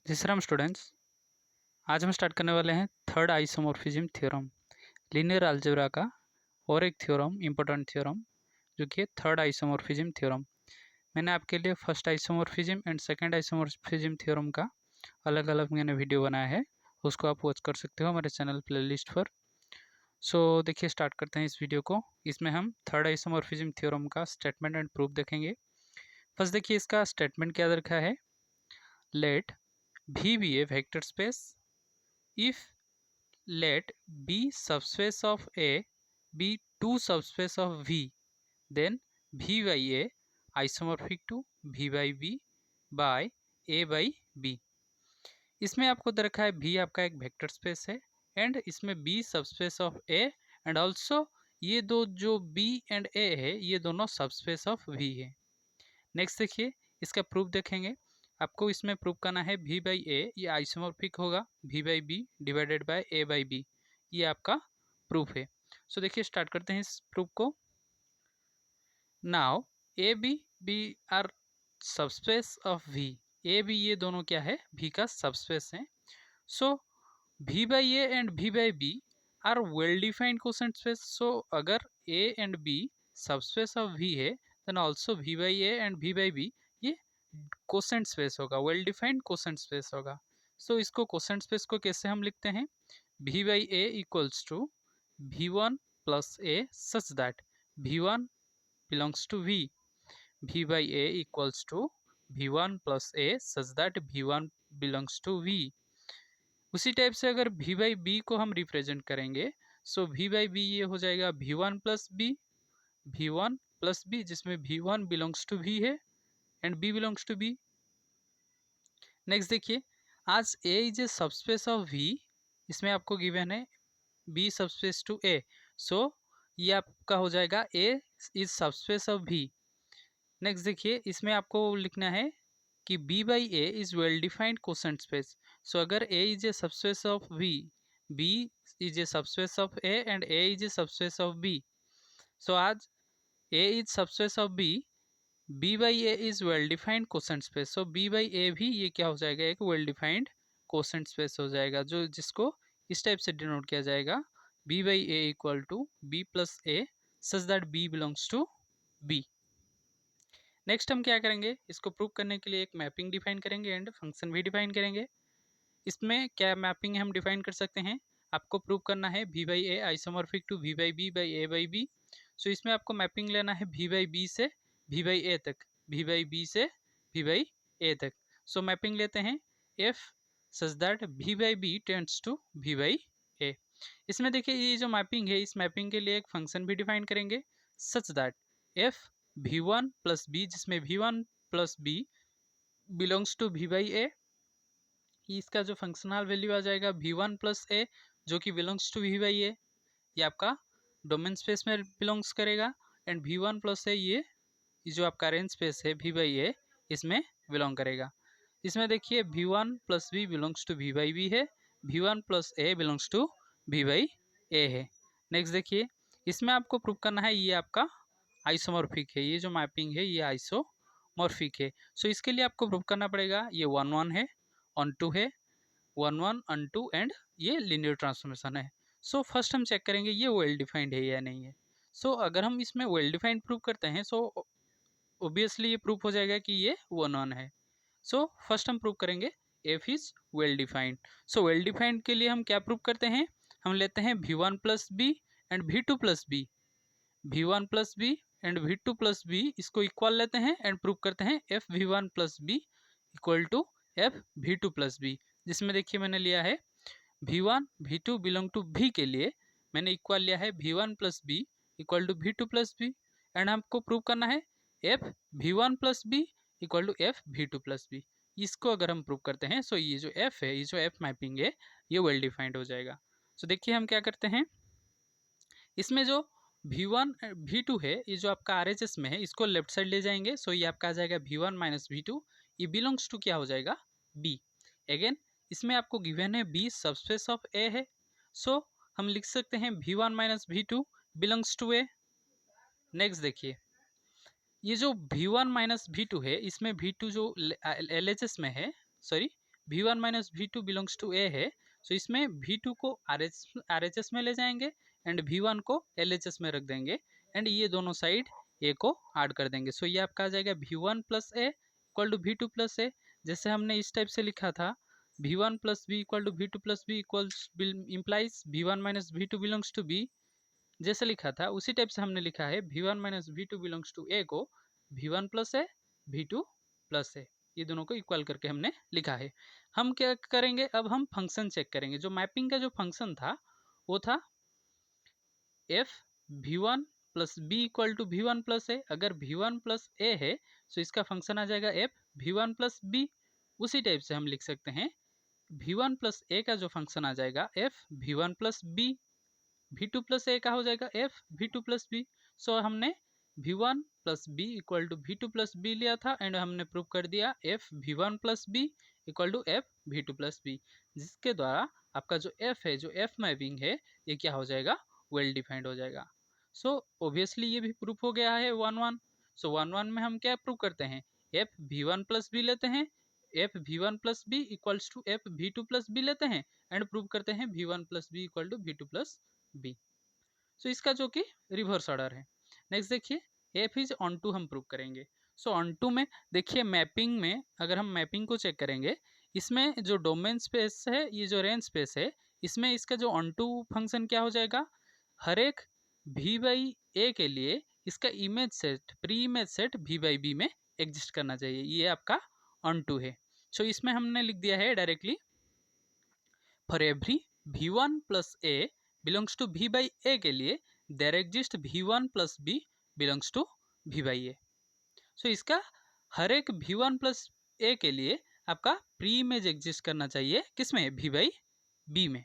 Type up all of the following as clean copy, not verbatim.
जी sir, हम students आज हम स्टार्ट करने वाले हैं third isomorphism theorem linear algebra का और एक थ्योरम इम्पोर्टेंट थ्योरम जो कि थर्ड आइसोमॉर्फिज्म थ्योरम। मैंने आपके लिए first isomorphism and second isomorphism theorem का अलग अलग मैंने वीडियो बनाया है, उसको आप वॉच कर सकते हो हमारे चैनल प्लेलिस्ट पर। सो देखिए, स्टार्ट करते हैं इस वीडियो को। इसमें हम थर्ड आइसोमॉर्फिज्म थ्योरम का स्टेटमेंट एंड प्रूफ देखेंगे। फर्स्ट देखिए, इसका स्टेटमेंट क्या रखा है। Let V be a vector space if let B subspace of A be two subspace of V, then V by A isomorphic to V by B by A by B। इसमें आपको दे रखा है V आपका एक vector space है and इसमें B subspace of A and also ये दो जो B एंड A है ये दोनों सबस्पेस ऑफ V है। नेक्स्ट देखिए, इसका प्रूफ देखेंगे। आपको इसमें प्रूफ करना है V बाई ए ये आइसोमॉर्फिक होगा V by B divided by A by B, ये आपका प्रूफ है। सो देखिए, स्टार्ट करते हैं इस प्रूफ को। Now B are subspace of V। A B ये दोनों क्या है, V का सबस्पेस है। So V by A and V by B are well defined quotient space. So अगर A and B subspace of V है then also V by A and V by B ये quotient space होगा, well defined quotient space होगा। So इसको quotient space को कैसे हम लिखते हैं, V by A equals to V1 plus A such that V1 belongs to V by A equals to V1 plus A such that V1 belongs to V। उसी type से अगर V by B को हम represent करेंगे, सो V by B ये हो जाएगा V1 plus B, V1 plus B जिसमें V1 बिलोंग्स टू V है and B belongs to B। Next देखिए, आज A is a subspace of V, इसमें आपको गिवन है B subspace to A। So ये आपका हो जाएगा A is subspace of V। Next देखिए, इसमें आपको लिखना है कि B by A is well defined quotient space. So अगर A is a subspace of V, B is a subspace of A and A is a subspace of B। So आज A is subspace of B by A is well defined quotient space. So B by A भी ये क्या हो जाएगा, एक well defined quotient space हो जाएगा, जो जिसको इस टाइप से डिनोट किया जाएगा B by A equal to B plus A such that B belongs to B। Next हम क्या करेंगे, इसको प्रूव करने के लिए एक मैपिंग डिफाइन करेंगे एंड फंक्शन भी डिफाइन करेंगे। इसमें क्या मैपिंग हम डिफाइन कर सकते हैं, आपको प्रूव करना है V by A isomorphic to V by B by A by B. So इसमें आपको मैपिंग लेना है V बाई बी से V बाई ए तक, V बाई बी से V बाई ए तक। सो मैपिंग लेते हैं F such that V by B tends to V by A. इसमें देखिए, ये जो मैपिंग है इस मैपिंग के लिए एक फंक्शन भी डिफाइन करेंगे such that F V1 plus B जिसमें V1 plus B belongs to V by A. इसका जो फंक्शनल वैल्यू आ जाएगा V1 प्लस ए जो कि belongs to V by A, ये आपका डोमेन स्पेस में बिलोंग्स करेगा एंड V1 प्लस ए ये जो आपका रेंज स्पेस है V बाई ए इसमें बिलोंग करेगा। इसमें देखिए V1 plus B belongs to V by B है, V1 plus A belongs to V by A है। नेक्स्ट देखिए, इसमें आपको प्रूव करना है ये आपका आइसोमॉर्फिक है, ये जो मैपिंग है ये आइसोमॉर्फिक है। सो इसके लिए आपको प्रूव करना पड़ेगा ये 1 1 है, ऑन टू है, 1 1 ऑन टू एंड ये लीनियर ट्रांसफॉर्मेशन है। सो फर्स्ट हम चेक करेंगे ये वेल डिफाइंड है या नहीं है। सो अगर हम इसमें वेल डिफाइंड प्रूव करते हैं सो ऑब्वियसली ये प्रूफ हो जाएगा कि ये 1 1 है। सो फर्स्ट हम प्रूव करेंगे F is well defined. So well defined के लिए हम क्या प्रूव करते हैं, हम लेते हैं V1 plus B and V2 plus B, V1 plus B and V2 plus B इसको इक्वल लेते हैं एंड प्रूव करते हैं F V1 plus B equal to F V2 plus B, जिसमें देखिए मैंने लिया है V1 V2 belong to V के लिए मैंने इक्वल लिया है V1 plus B equal to V2 plus B and हमको प्रूव करना है F V1 plus B equal to F V2 plus B. इसको अगर हम प्रूव करते हैं सो ये जो एफ है, ये जो एफ मैपिंग है ये वेल डिफाइंड हो जाएगा। सो देखिए हम क्या करते हैं, इसमें जो V1 V2 है ये जो आपका RHS में है इसको लेफ्ट साइड ले जाएंगे। सो ये आपका आ जाएगा V1 माइनस V2, ये बिलोंग्स टू क्या हो जाएगा B। अगेन इसमें आपको गिवन है B सबस्पेस ऑफ A है, सो हम लिख सकते हैं V1 minus V2 belongs to A। Next देखिए, ये जो V1 माइनस V2 है इसमें V2 जो LHS में है, sorry v1 minus v2 belongs to A है, सो इसमें v2 को RHS में ले जाएंगे एंड v1 को LHS में रख देंगे एंड ये दोनों साइड a को ऐड कर देंगे। सो ये आपका आ जाएगा v1 plus A equal to v2 plus A. जैसे हमने इस टाइप से लिखा था v1 plus B equal to v2 plus B equals implies v1 minus v2 belongs to b, जैसे लिखा था उसी टाइप से हमने लिखा है v1 minus v2 belongs to a को v1 plus A v2 plus A, ये दोनों को इक्वल करके हमने लिखा है। हम क्या करेंगे, अब हम फंक्शन चेक करेंगे। जो मैपिंग का जो फंक्शन था वो था f v1 plus B equal to v1 plus A. अगर v1 प्लस ए है तो इसका फंक्शन आ जाएगा f v1 प्लस बी। उसी टाइप से हम लिख सकते हैं v1 प्लस ए का जो फंक्शन आ जाएगा f v1 plus B, v2 plus A का हो जाएगा f v2 plus B. So हमने v1 plus B equal to v2 plus B लिया था एंड हमने प्रूव कर दिया f v1 plus B equal to f v2 plus B, जिसके द्वारा आपका जो f है, जो f मैपिंग है, ये क्या हो जाएगा, वेल डिफाइंड हो जाएगा। सो ऑब्वियसली ये भी प्रूफ हो गया है 1-1। सो 1-1 में हम क्या प्रूव करते हैं, f v1 प्लस बी लेते हैं, f v1 plus B equals to f v2 plus B लेते हैं एंड प्रूव करते हैं v1 plus B equal to v2 plus B. So इसका जो कि रिवर्स ऑर्डर है। नेक्स्ट देखिए f इज ऑन टू हम प्रूव करेंगे। सो ऑन टू में देखिए मैपिंग में अगर हम मैपिंग को चेक करेंगे, इसमें जो डोमेन स्पेस है, ये जो रेंज स्पेस है, इसमें इसका जो ऑन टू फंक्शन क्या हो जाएगा, हर एक v बाई ए के लिए इसका image set, pre image set v by B में एग्जिस्ट करना चाहिए, ये आपका ऑन टू है। सो इसमें हमने लिख दिया है directly for every v1 plus A belongs to v by A के लिए there exist v1 plus B belongs to v by A. So इसका हर एक v1 प्लस ए के लिए आपका प्री इमेज एग्जिस्ट करना चाहिए, किसमें, v बाई बी में।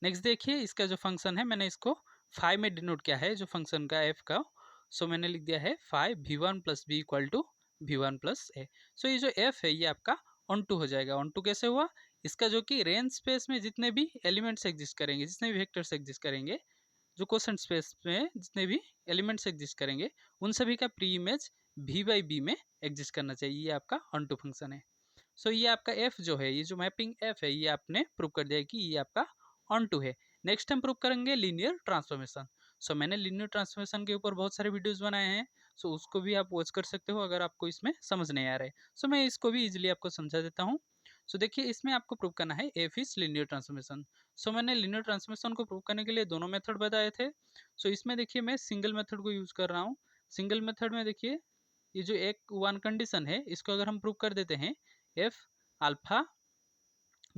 नेक्स्ट देखिए इसका जो फंक्शन है, मैंने इसको 5 में डिनोट किया है, जो फंक्शन का f का। सो मैंने लिख दिया है 5 v1 plus B equal to v1 plus A. So ये जो f है ये आपका ऑन टू हो जाएगा। ऑन टू कैसे हुआ, इसका जो कि रेंज स्पेस में जितने भी एलिमेंट्स एग्जिस्ट करेंगे, जितने भी वेक्टर्स एग्जिस्ट करेंगे, जो क्वेश्चन स्पेस में जितने भी एलिमेंट्स एग्जिस्ट करेंगे, उन सभी का pre image v by B में एग्जिस्ट करना चाहिए, ये आपका ऑन टू फंक्शन है। सो ये आपका f जो है, ये जो मैपिंग f है, ये आपने प्रूव कर दिया कि ये आपका ऑन टू है। नेक्स्ट हम प्रूव करेंगे लीनियर ट्रांसफॉर्मेशन। सो मैंने लीनियर ट्रांसफॉर्मेशन के ऊपर बहुत सारे वीडियोस बनाए हैं, सो उसको भी आप वॉच कर सकते हो अगर आपको इसमें समझ नहीं आ रहा है। सो मैं इसको भी इजीली आपको समझा देता हूँ। सो देखिए इसमें आपको प्रूव करना है f इज लीनियर ट्रांसफॉर्मेशन। सो मैंने लीनियर ट्रांसफॉर्मेशन को प्रूव करने के लिए दोनों मेथड बताए थे। सो इसमें देखिए मैं सिंगल मेथड को यूज कर रहा हूँ। सिंगल मेथड में देखिए ये जो एक वन कंडीशन है, इसको अगर हम प्रूव कर देते हैं f alpha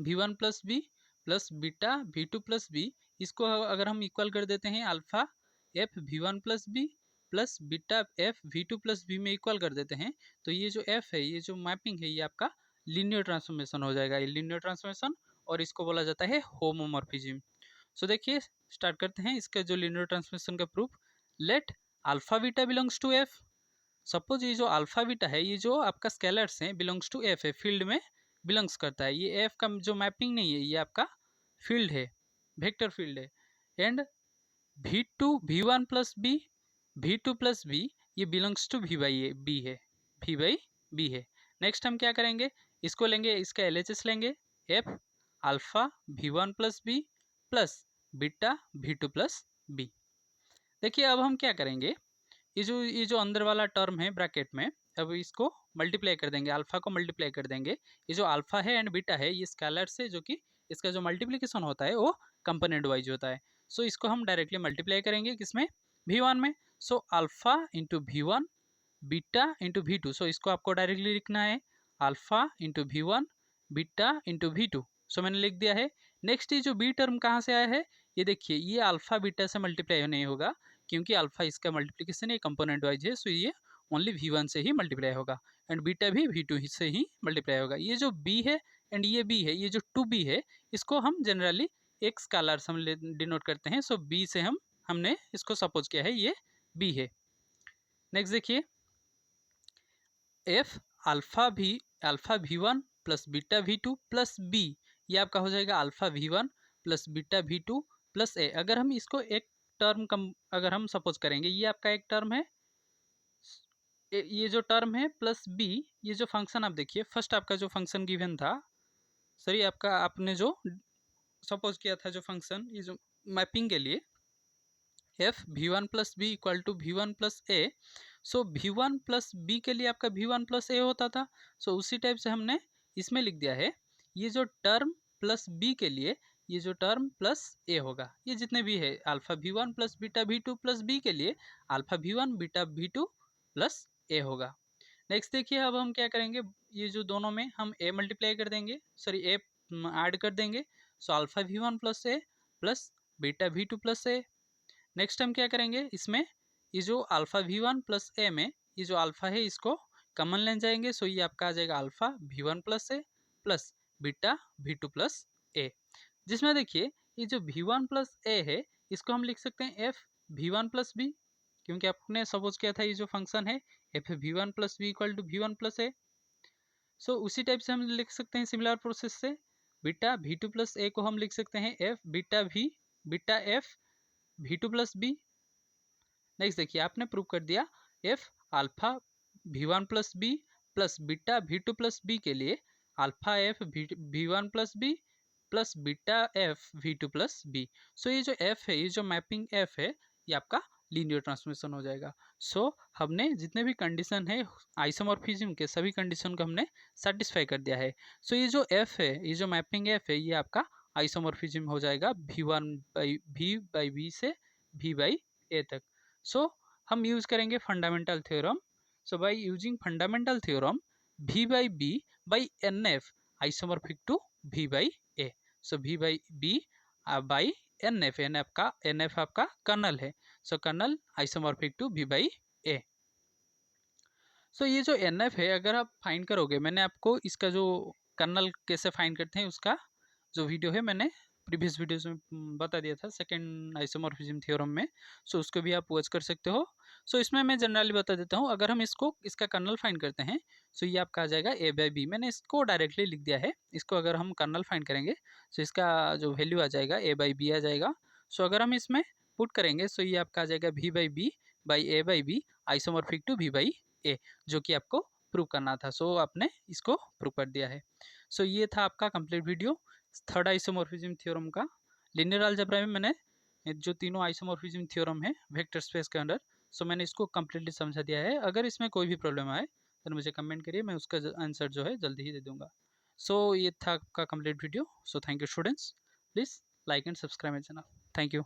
v1 plus B plus beta v2 plus B, इसको अगर हम इक्वल कर देते हैं alpha f v1 plus B plus beta f v2 plus B में इक्वल कर देते हैं, तो ये जो f है, ये जो मैपिंग है, ये आपका लीनियर ट्रांसफॉर्मेशन हो जाएगा, ये लीनियर ट्रांसफॉर्मेशन, और इसको बोला जाता है होमोमॉर्फिज्म। सो देखिए स्टार्ट करते हैं इसका जो लीनियर ट्रांसफॉर्मेशन का proof. Let alpha beta belongs to f। Suppose ये जो अल्फा बीटा है, ये जो आपका स्केलर्स हैं, बिलोंग्स टू f है, फील्ड में बिलोंग्स करता है। ये f का जो मैपिंग नहीं है, ये आपका फील्ड है, वेक्टर फील्ड है। And v2 v1 plus B v2 plus B ये belongs to v by B है, v बाई बी है। नेक्स्ट हम क्या करेंगे, इसको लेंगे, इसका LHS लेंगे, f alpha v1 plus B plus beta v2 plus B. देखिए अब हम क्या करेंगे, ये जो अंदर वाला टर्म है ब्रैकेट में, अब इसको मल्टीप्लाई कर देंगे, अल्फा को मल्टीप्लाई कर देंगे। ये जो अल्फा है एंड बीटा है, ये स्केलर से जो कि इसका जो मल्टीप्लिकेशन होता है वो कंपोनेंट वाइज होता है। सो इसको हम डायरेक्टली मल्टीप्लाई करेंगे किसमें, v1 में। So alpha into v1 beta into v2। सो इसको आपको डायरेक्टली लिखना है alpha into v1 beta into v2। सो मैंने लिख दिया है। नेक्स्ट ये जो बी टर्म कहाँ से आया है, ये देखिए ये अल्फा बीटा से मल्टीप्लाई नहीं होगा, क्योंकि अल्फा इसका मल्टीप्लिकेशन है, कंपोनेंट वाइज है, सो ये ओनली v1 से ही मल्टीप्लाई होगा एंड बीटा भी v2 से ही मल्टीप्लाई होगा। ये जो b है एंड ये b है, ये जो 2b है, इसको हम जनरली एक स्केलर से हम डिनोट करते हैं। सो b से हमने इसको सपोज किया है ये b है। नेक्स्ट देखिए f alpha v1 plus beta v2 plus b, ये आपका हो जाएगा alpha v1 plus beta v2 plus a। अगर हम इसको एक टर्म अगर हम सपोज करेंगे, ये आपका एक टर्म है, ये जो टर्म है प्लस b, ये जो फंक्शन आप देखिए, फर्स्ट आपका जो फंक्शन गिवन था सर ये आपका आपने जो सपोज किया था जो फंक्शन, ये जो मैपिंग के लिए F V one plus B equal to V one plus A, so V one plus B के लिए आपका वी वन प्लस ए होता था। सो उसी टाइप से हमने इसमें लिख दिया है, ये जो टर्म प्लस बी के लिए ये जो टर्म प्लस ए होगा, ये जितने भी है alpha V one plus beta V two plus B के लिए alpha V one beta V two plus A होगा। नेक्स्ट देखिए, अब हम क्या करेंगे, ये जो दोनों में हम ए मल्टीप्लाई कर देंगे, सॉरी ए ऐड कर देंगे। So alpha V one plus A plus beta V two plus A. Next हम क्या करेंगे, इसमें ये जो alpha V one plus A में ये जो अल्फा है इसको कॉमन ले जाएंगे। सो ये आपका आ जाएगा alpha V one plus A plus beta V two plus A, जिसमें देखिए ये जो वी वन प्लस ए है इसको हम लिख सकते हैं F V one plus B, क्योंकि आपने सपोज किया था ये जो फंक्शन है F V one plus B equal to V one plus A. So उसी टाइप से हम लिख सकते हैं सिमिलर प्रोसेस से, beta V two plus A को हम लिख सकते हैं F beta F V two plus B. Next देखिए, आपने प्रूव कर दिया F alpha V one plus B plus beta V two plus B के लिए alpha F V one plus B plus beta F V two plus B. So ये जो F है, ये जो मैपिंग एफ है, ये आपका लीनियर ट्रांसमिशन हो जाएगा। सो हमने जितने भी कंडीशन है आइसोमॉर्फिज्म के सभी कंडीशन को हमने सेटिस्फाई कर दिया है। सो ये जो एफ है, ये जो मैपिंग एफ है, ये आपका आइसोमॉर्फिज्म हो जाएगा वी वन बाई बी से वी बाई ए तक। सो हम यूज करेंगे fundamental theorem. So by using fundamental theorem v by B by N F isomorphic to v by A. So v by B by N F आपका kernel है। So kernel isomorphic to v by A. So ये जो N F है, अगर आप find करोगे, मैंने आपको इसका जो कर्नल कैसे फाइंड करते हैं उसका जो वीडियो है मैंने प्रीवियस वीडियोस में बता दिया था सेकंड आइसोमॉर्फिज्म थ्योरम में। सो उसको भी आप वॉच कर सकते हो। सो इसमें मैं जनरली बता देता हूँ, अगर हम इसका कर्नल फाइंड करते हैं, सो ये आपका आ जाएगा ए बाई बी। मैंने इसको डायरेक्टली लिख दिया है, इसको अगर हम कर्नल फाइंड करेंगे सो इसका जो वैल्यू आ जाएगा ए बाई बी आ जाएगा। सो अगर हम इसमें पुट करेंगे सो ये आपका आ जाएगा V by B by A by B isomorphic to V by A, जो कि आपको प्रूव करना था। सो आपने इसको प्रूव कर दिया है। सो ये था आपका complete video third isomorphism theorem का। लिनियर अलजेब्रा में मैंने जो तीनों आइसोमॉर्फिज्म थ्योरम है वेक्टर स्पेस के अंडर, सो मैंने इसको कम्प्लीटली समझा दिया है। अगर इसमें कोई भी प्रॉब्लम आए तो मुझे कमेंट करिए, मैं उसका आंसर जो है जल्दी ही दे दूंगा। सो ये था आपका complete video. So thank you students, please like and subscribe my channel. Thank you.